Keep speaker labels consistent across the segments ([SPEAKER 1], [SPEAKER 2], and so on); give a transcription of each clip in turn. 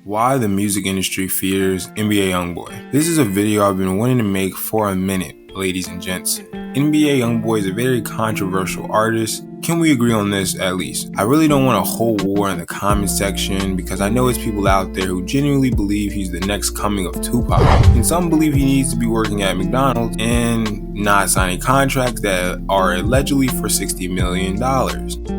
[SPEAKER 1] Why the music industry fears NBA Youngboy. This is a video I've been wanting to make for a minute, ladies and gents. NBA Youngboy is a very controversial artist. Can we agree on this at least? I really don't want a whole war in the comment section because I know it's people out there who genuinely believe he's the next coming of Tupac. And some believe he needs to be working at McDonald's and not signing contracts that are allegedly for $60 million.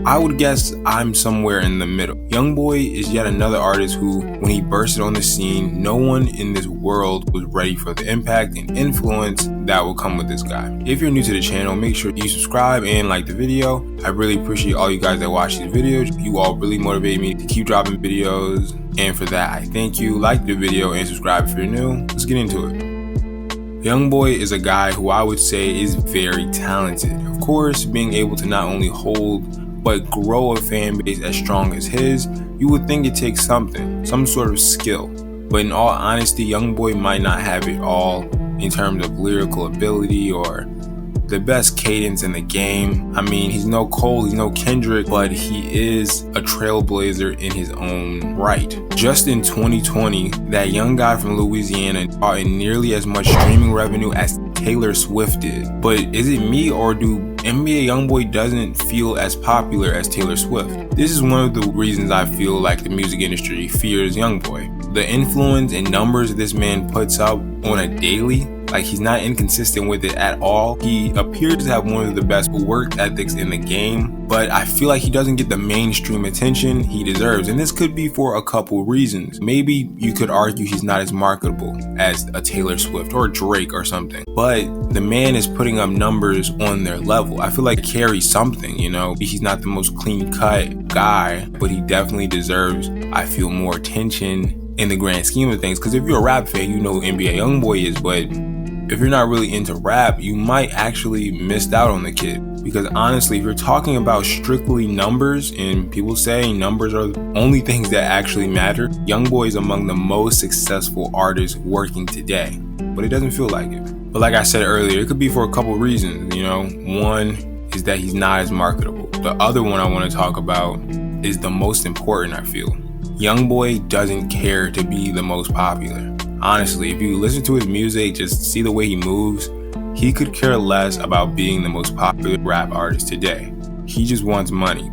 [SPEAKER 1] I would guess I'm somewhere in the middle. Youngboy is yet another artist who, when he bursted on the scene, no one in this world was ready for the impact and influence that will come with this guy. If you're new to the channel, make sure you subscribe and like the video. I really appreciate all you guys that watch these videos. You all really motivate me to keep dropping videos, and for that I thank you. Like the video and subscribe if you're new. Let's get into it. Youngboy is a guy who I would say is very talented. Of course, being able to not only hold but grow a fan base as strong as his, you would think it takes something, some sort of skill. But in all honesty, Youngboy might not have it all in terms of lyrical ability or the best cadence in the game. I mean, he's no Cole, he's no Kendrick, but he is a trailblazer in his own right. Just in 2020, that young guy from Louisiana brought in nearly as much streaming revenue as Taylor Swift did. But is it me, or do NBA Youngboy doesn't feel as popular as Taylor Swift? This is one of the reasons I feel like the music industry fears Youngboy. The influence and numbers this man puts up on a daily, like, he's not inconsistent with it at all. He appears to have one of the best work ethics in the game, but I feel like he doesn't get the mainstream attention he deserves, and this could be for a couple reasons. Maybe you could argue he's not as marketable as a Taylor Swift or Drake or something, but the man is putting up numbers on their level. I feel like he carries something, you know. He's not the most clean-cut guy, but he definitely deserves, I feel, more attention in the grand scheme of things. Because if you're a rap fan, you know who NBA Youngboy is, but if you're not really into rap, you might actually missed out on the kid. Because honestly, if you're talking about strictly numbers, and people say numbers are the only things that actually matter, Youngboy is among the most successful artists working today. But it doesn't feel like it. But like I said earlier, it could be for a couple reasons, you know. One is that he's not as marketable. The other one I want to talk about is the most important, I feel. Youngboy doesn't care to be the most popular. Honestly, if you listen to his music, just see the way he moves, he could care less about being the most popular rap artist today. He just wants money.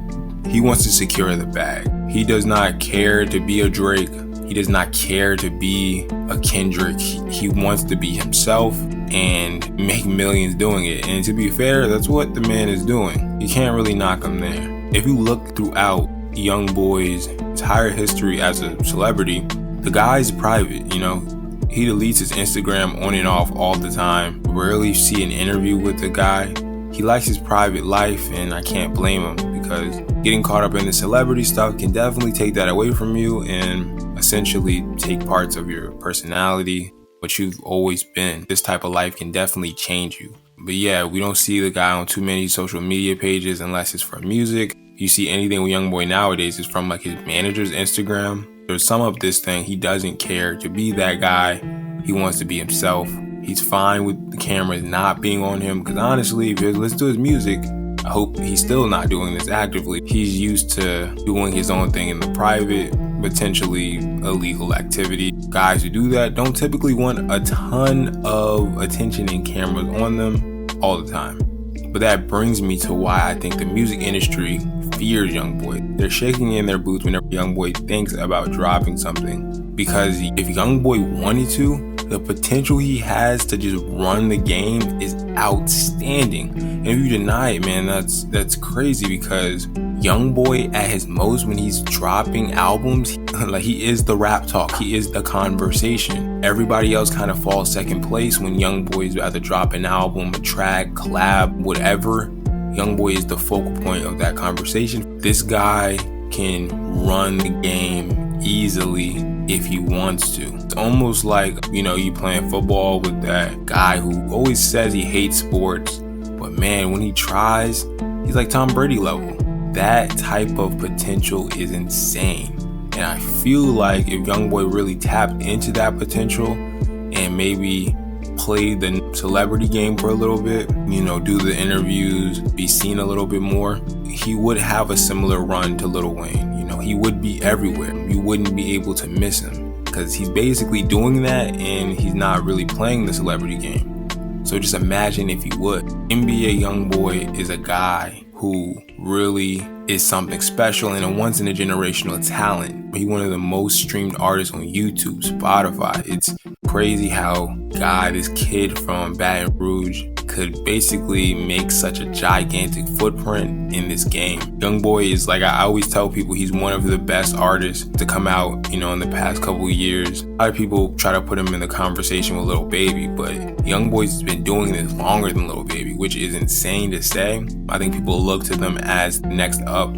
[SPEAKER 1] He wants to secure the bag. He does not care to be a Drake. He does not care to be a Kendrick. He wants to be himself and make millions doing it. And to be fair, that's what the man is doing. You can't really knock him there. If you look throughout Youngboy's entire history as a celebrity, the guy's private, you know. He deletes his Instagram on and off all the time. Rarely see an interview with the guy. He likes his private life, and I can't blame him, because getting caught up in the celebrity stuff can definitely take that away from you and essentially take parts of your personality, what you've always been. This type of life can definitely change you. But yeah, we don't see the guy on too many social media pages unless it's for music. You see anything with Youngboy nowadays is from like his manager's Instagram. To sum up this thing, he doesn't care to be that guy. He wants to be himself. He's fine with the cameras not being on him, because honestly, if you listen to his music, I hope he's still not doing this actively. He's used to doing his own thing in the private, potentially illegal activity. Guys who do that don't typically want a ton of attention and cameras on them all the time. But that brings me to why I think the music industry fears Youngboy. They're shaking in their boots whenever Youngboy thinks about dropping something. Because if Youngboy wanted to, the potential he has to just run the game is outstanding. And if you deny it, man, that's crazy, because Youngboy at his most, when he's dropping albums, like, he is the rap talk, he is the conversation. Everybody else kind of falls second place when Youngboy's about to drop an album, a track, collab, whatever. Youngboy is the focal point of that conversation. This guy can run the game easily if he wants to. It's almost like, you know, you playing football with that guy who always says he hates sports, but man, when he tries, he's like Tom Brady level. That type of potential is insane. And I feel like if Youngboy really tapped into that potential and maybe played the celebrity game for a little bit, you know, do the interviews, be seen a little bit more, he would have a similar run to Lil Wayne. You know, he would be everywhere. You wouldn't be able to miss him because he's basically doing that and he's not really playing the celebrity game. So just imagine if he would. NBA Youngboy is a guy who really is something special and a once in a generational talent. He's one of the most streamed artists on YouTube, Spotify. It's crazy how this kid from Baton Rouge could basically make such a gigantic footprint in this game. Youngboy is, like I always tell people, he's one of the best artists to come out, in the past couple of years. A lot of people try to put him in the conversation with Lil Baby, but Youngboy's been doing this longer than Lil Baby, which is insane to say. I think people look to them as the next up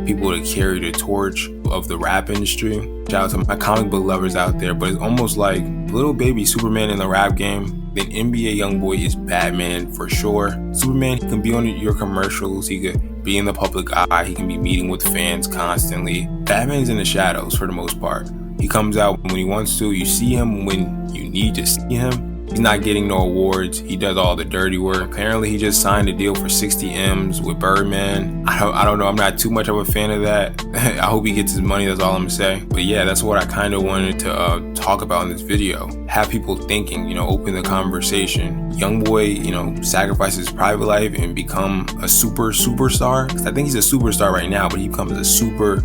[SPEAKER 1] people to carry the torch of the rap industry. Shout out to my comic book lovers out there, but it's almost like Lil Baby Superman in the rap game. Then NBA Youngboy is Batman for sure. Superman can be on your commercials, he could be in the public eye, he can be meeting with fans constantly. Batman's in the shadows for the most part. He comes out when he wants to, you see him when you need to see him. He's not getting no awards. He does all the dirty work. Apparently, he just signed a deal for 60 M's with Birdman. I don't know. I'm not too much of a fan of that. I hope he gets his money. That's all I'm gonna say. But yeah, that's what I kind of wanted to talk about in this video. Have people thinking, open the conversation. Youngboy, sacrifices his private life and become a superstar. Because I think he's a superstar right now, but he becomes a super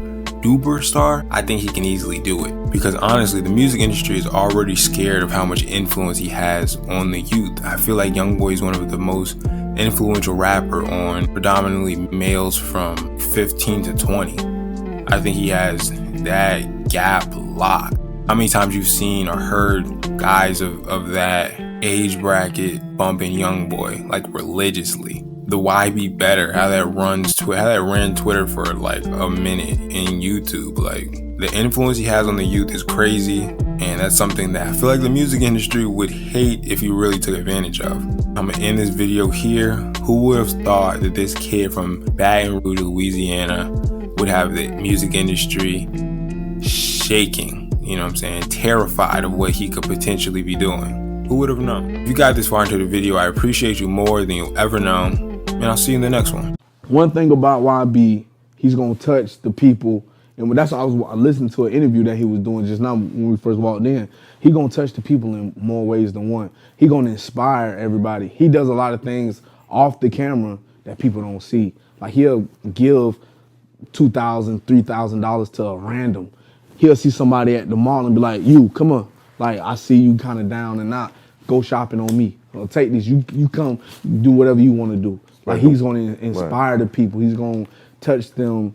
[SPEAKER 1] duper star. I think he can easily do it. Because honestly, the music industry is already scared of how much influence he has on the youth. I feel like Youngboy is one of the most influential rapper on predominantly males from 15 to 20. I think he has that gap locked. How many times you've seen or heard guys of that age bracket bumping Youngboy like religiously? The Why Be Better, how that ran Twitter for like a minute in YouTube. Like, the influence he has on the youth is crazy, and that's something that I feel like the music industry would hate if you really took advantage of. I'm gonna end this video here. Who would have thought that this kid from Baton Rouge, Louisiana would have the music industry shaking, terrified of what he could potentially be doing? Who would have known? If you got this far into the video, I appreciate you more than you'll ever know. And I'll see you in the next one.
[SPEAKER 2] One thing about YB, he's gonna touch the people, and that's what I was listening to an interview that he was doing just now when we first walked in. He gonna touch the people in more ways than one. He gonna inspire everybody. He does a lot of things off the camera that people don't see. Like, he'll give $2,000, $3,000 to a random. He'll see somebody at the mall and be like, "You, come on. Like, I see you kind of down and out. Go shopping on me. Or take this. You come do whatever you want to do." Like, he's going to inspire the people. He's going to touch them